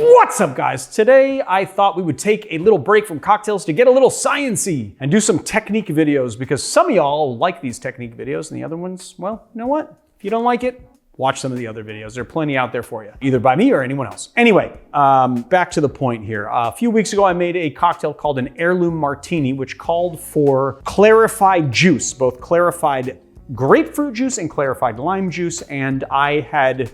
What's up, guys? Today I thought we would take a little break from cocktails to get a little science-y and do some technique videos, because some of y'all like these technique videos and the other ones, well, you know what? If you don't like it, watch some of the other videos. There are plenty out there for you, either by me or anyone else. Anyway, back to the point here. A few weeks ago, I made a cocktail called an heirloom martini, which called for clarified juice, both clarified grapefruit juice and clarified lime juice, and I had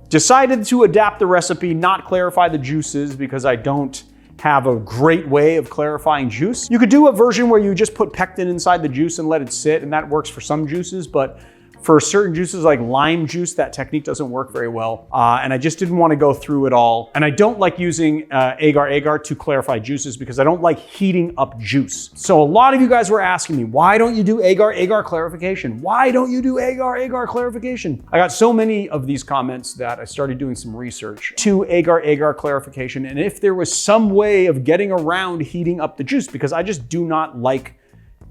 decided to adapt the recipe, not clarify the juices, because I don't have a great way of clarifying juice. You could do a version where you just put pectin inside the juice and let it sit, and that works for some juices, but for certain juices like lime juice, that technique doesn't work very well. And I just didn't want to go through it all. And I don't like using agar-agar to clarify juices because I don't like heating up juice. So a lot of you guys were asking me, why don't you do agar-agar clarification? Why don't you do agar-agar clarification? I got so many of these comments that I started doing some research to agar-agar clarification, and if there was some way of getting around heating up the juice, because I just do not like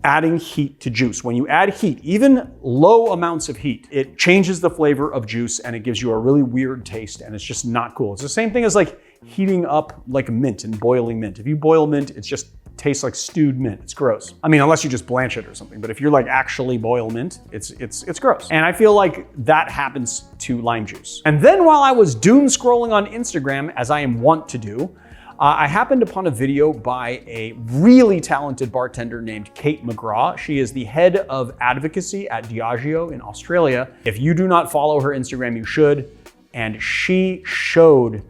adding heat to juice. When you add heat, even low amounts of heat, it changes the flavor of juice and it gives you a really weird taste, and it's just not cool. It's the same thing as like heating up like mint and boiling mint. If you boil mint, it just tastes like stewed mint. It's gross. I mean, unless you just blanch it or something, but if you're like actually boil mint, it's gross. And I feel like that happens to lime juice. And then while I was doom scrolling on Instagram, as I am wont to do, I happened upon a video by a really talented bartender named Kate McGraw. She is the head of advocacy at Diageo in Australia. If you do not follow her Instagram, you should. And she showed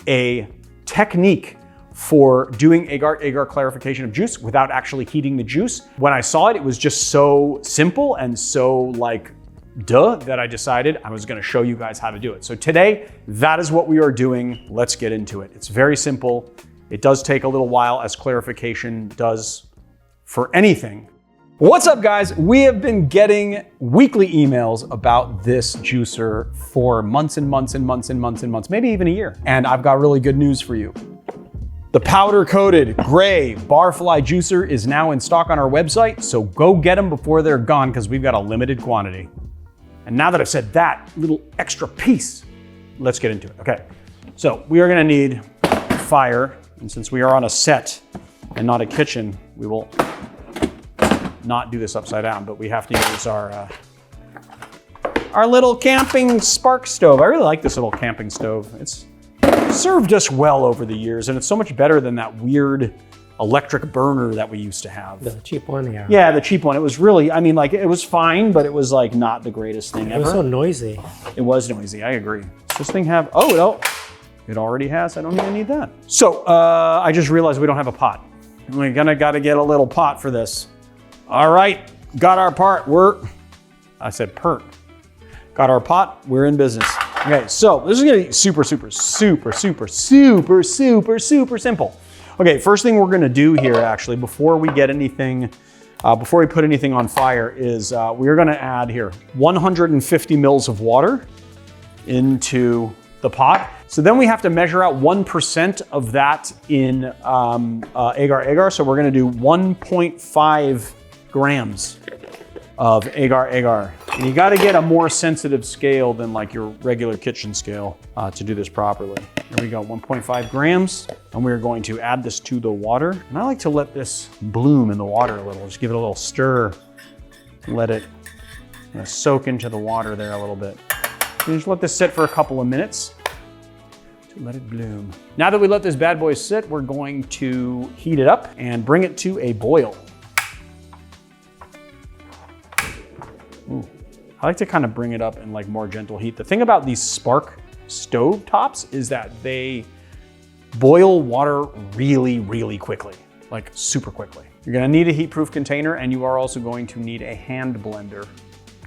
a technique for doing agar-agar clarification of juice without actually heating the juice. When I saw it, it was just so simple and so like duh, that I decided I was gonna show you guys how to do it. So today, that is what we are doing. Let's get into it. It's very simple. It does take a little while, as clarification does for anything. What's up, guys? We have been getting weekly emails about this juicer for months and months and months and months and months, maybe even a year. And I've got really good news for you. The powder-coated gray barfly juicer is now in stock on our website, so go get them before they're gone, because we've got a limited quantity. And now that I've said that little extra piece, let's get into it. Okay, so we are gonna need fire. And since we are on a set and not a kitchen, we will not do this upside down, but we have to use our little camping spark stove. I really like this little camping stove. It's served us well over the years, and it's so much better than that weird electric burner that we used to have. The cheap one, yeah. Yeah, the cheap one. It was really, I mean, like, it was fine, but it was like not the greatest thing ever. It was so noisy. It was noisy, I agree. Does this thing have, oh, no, it already has. I don't even need that. So I just realized we don't have a pot. We're gotta get a little pot for this. All right, got our pot. I said pert. Got our pot, we're in business. Okay, so this is gonna be super simple. Okay, first thing we're gonna do here, actually, before we get anything, before we put anything on fire, is we're gonna add here 150 mils of water into the pot. So then we have to measure out 1% of that in agar-agar. So we're gonna do 1.5 grams of agar-agar. And you gotta get a more sensitive scale than like your regular kitchen scale to do this properly. Here we go, 1.5 grams. And we're going to add this to the water. And I like to let this bloom in the water a little, just give it a little stir. Let it soak into the water there a little bit. And just let this sit for a couple of minutes to let it bloom. Now that we let this bad boy sit, we're going to heat it up and bring it to a boil. Ooh. I like to kind of bring it up in like more gentle heat. The thing about these spark stove tops is that they boil water really quickly, like super quickly. You're gonna need a heat-proof container, and you are also going to need a hand blender,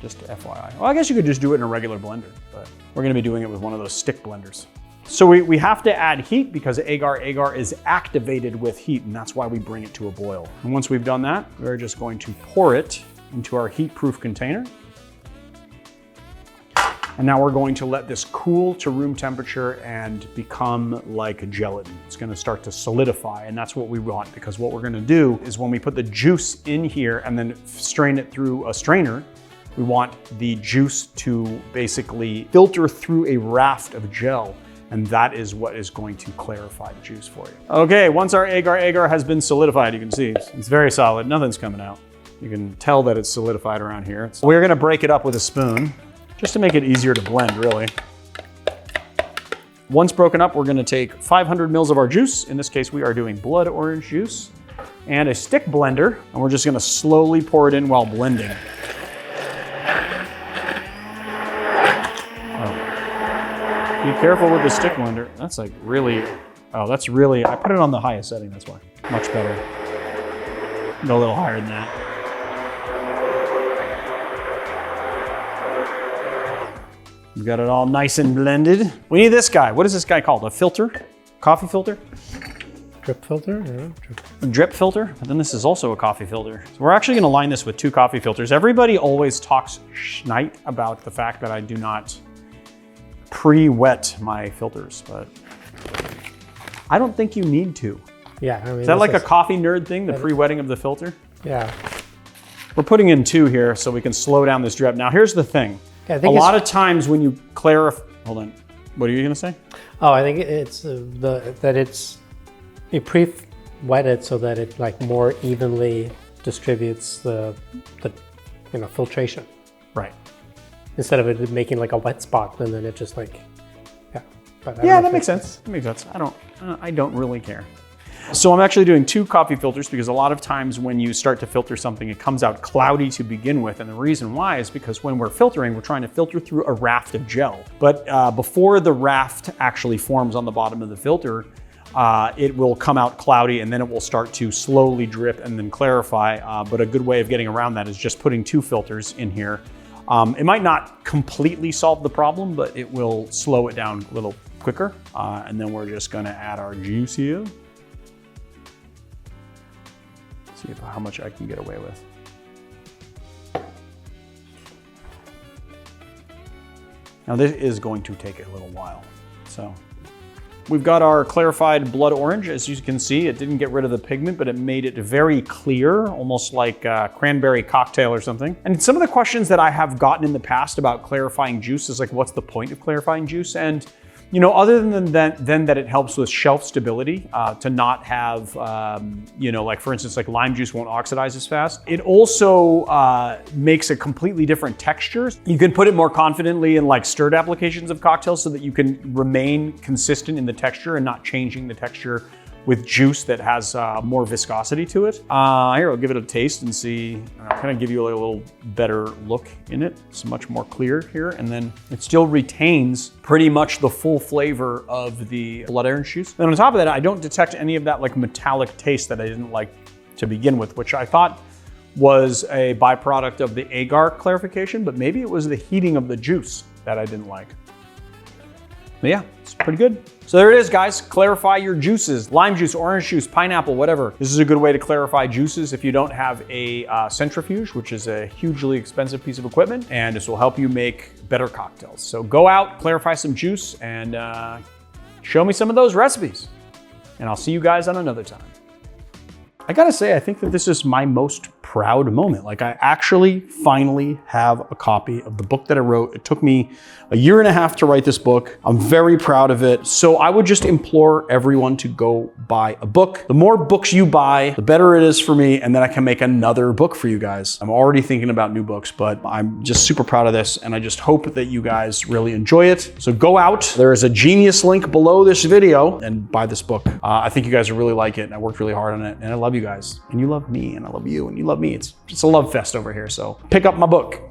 just FYI. Well, I guess you could just do it in a regular blender, but we're gonna be doing it with one of those stick blenders. So we have to add heat because agar-agar is activated with heat, and that's why we bring it to a boil. And once we've done that, we're just going to pour it into our heat-proof container. And now we're going to let this cool to room temperature and become like gelatin. It's gonna start to solidify, and that's what we want, because what we're gonna do is when we put the juice in here and then strain it through a strainer, we want the juice to basically filter through a raft of gel And that is what is going to clarify the juice for you. Okay, once our agar has been solidified, you can see it's very solid, nothing's coming out. You can tell that it's solidified around here. We're gonna break it up with a spoon, just to make it easier to blend, really. Once broken up, we're gonna take 500 mils of our juice. In this case, we are doing blood orange juice, and a stick blender, and we're just gonna slowly pour it in while blending. Be careful with the stick blender. That's like really, that's really, I put it on the highest setting, that's why. Much better. Go a little higher than that. We've got it all nice and blended. We need this guy. What is this guy called? A filter? Coffee filter? Drip filter? Yeah, drip. A drip filter? But then this is also a coffee filter. So we're actually gonna line this with 2 coffee filters. Everybody always talks shnight about the fact that I do not pre-wet my filters, but I don't think you need to. Yeah, I mean, is that like a coffee nerd thing, the pre-wetting of the filter? Yeah. We're putting in 2 here so we can slow down this drip. Now here's the thing. Yeah, I a think lot of times when you clarify, hold on, what are you gonna say? Oh, I think it's you pre-wet it so that it like more evenly distributes the filtration. Right. Instead of it making like a wet spot, and then it just like, yeah. But yeah, that makes sense. That makes sense. I don't really care. So I'm actually doing 2 coffee filters because a lot of times when you start to filter something, it comes out cloudy to begin with. And the reason why is because when we're filtering, we're trying to filter through a raft of gel. But before the raft actually forms on the bottom of the filter, it will come out cloudy and then it will start to slowly drip and then clarify. But a good way of getting around that is just putting 2 filters in here. It might not completely solve the problem, but it will slow it down a little quicker. And then we're just gonna add our juice here. See how much I can get away with. Now this is going to take a little while. So we've got our clarified blood orange. As you can see, it didn't get rid of the pigment, but it made it very clear, almost like a cranberry cocktail or something. And some of the questions that I have gotten in the past about clarifying juice is like, what's the point of clarifying juice? And other than that it helps with shelf stability, to not have, like for instance, like lime juice won't oxidize as fast. It also makes a completely different texture. You can put it more confidently in like stirred applications of cocktails so that you can remain consistent in the texture and not changing the texture with juice that has more viscosity to it. Here, I'll give it a taste and see, kind of give you a little better look in it. It's much more clear here, and then it still retains pretty much the full flavor of the blood orange juice. And on top of that, I don't detect any of that like metallic taste that I didn't like to begin with, which I thought was a byproduct of the agar clarification, but maybe it was the heating of the juice that I didn't like. But yeah, it's pretty good. So there it is, guys. Clarify your juices. Lime juice, orange juice, pineapple, whatever. This is a good way to clarify juices if you don't have a centrifuge, which is a hugely expensive piece of equipment, and this will help you make better cocktails. So go out, clarify some juice, and show me some of those recipes. And I'll see you guys on another time. I gotta say, I think that this is my most proud moment. Like, I actually finally have a copy of the book that I wrote. It took me a year and a half to write this book. I'm very proud of it. So I would just implore everyone to go buy a book. The more books you buy, the better it is for me, and then I can make another book for you guys. I'm already thinking about new books, but I'm just super proud of this, and I just hope that you guys really enjoy it. So go out. There is a Genius link below this video and buy this book. I think you guys will really like it, and I worked really hard on it, and I love you guys, and you love me, and I love you, and you love me. It's just a love fest over here, so pick up my book.